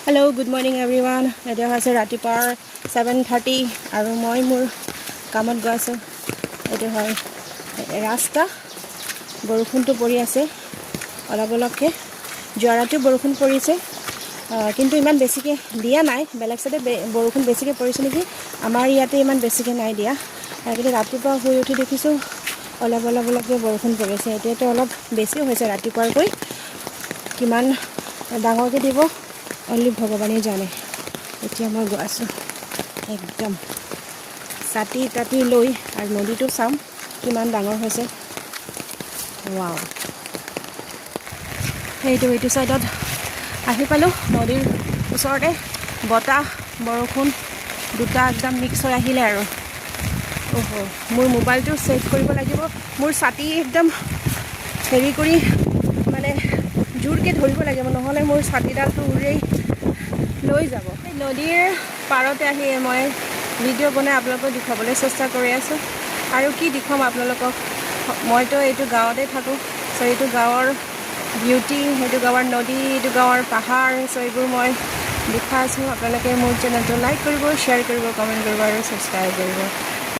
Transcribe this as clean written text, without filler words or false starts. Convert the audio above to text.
Hello, good morning everyone. এতিয়া হৈছে ৰাতিপুৱাৰ 7:30 আৰু মই মোৰ কামত গৈ আছোঁ। এইটো হয় ৰাস্তা। বৰষুণটো পৰি আছে অলপ অলপকৈ। যোৱা ৰাতিও বৰষুণ পৰিছে, কিন্তু ইমান বেছিকৈ দিয়া নাই। বেলেগ চাইডে বৰষুণ বেছিকৈ পৰিছে নেকি, আমাৰ ইয়াতে ইমান বেছিকৈ নাই দিয়া। কিন্তু ৰাতিপুৱা শুই উঠি দেখিছোঁ অলপ অলপকৈ বৰষুণ পৰিছে। এতিয়াতো অলপ বেছিও হৈছে ৰাতিপুৱাৰকৈ। কিমান ডাঙৰকৈ দিব অনলি ভগৱানে জানে। এতিয়া মই গৈ আছোঁ একদম ছাতি তাতি লৈ, আৰু নদীটো চাম কিমান ডাঙৰ হৈছে। ৱাও, এইটো ছাইডত আহি পালোঁ। নদীৰ ওচৰতে বতাহ বৰষুণ দুটা একদম মিক্স হৈ আহিলে আৰু। মোৰ মোবাইলটো ছেভ কৰিব লাগিব। মোৰ ছাতি একদম হেৰি কৰি মানে জোৰকৈ ধৰিব লাগিব, নহ'লে মোৰ ছাতিডালটো উৰি লৈ যাব। নদীৰ পাৰতে আহি মই ভিডিঅ' বনাই আপোনালোকক দেখুৱাবলৈ চেষ্টা কৰি আছোঁ। আৰু কি দেখুৱাম আপোনালোকক, মইতো এইটো গাঁৱতে থাকোঁ। চ' এইটো গাঁৱৰ বিউটি, সেইটো গাঁৱৰ নদী, এইটো গাঁৱৰ পাহাৰ। চ' এইবোৰ মই দেখাই আছোঁ। আপোনালোকে মোৰ চেনেলটো লাইক কৰিব, শ্বেয়াৰ কৰিব, কমেণ্ট কৰিব আৰু ছাবস্ক্ৰাইব কৰিব।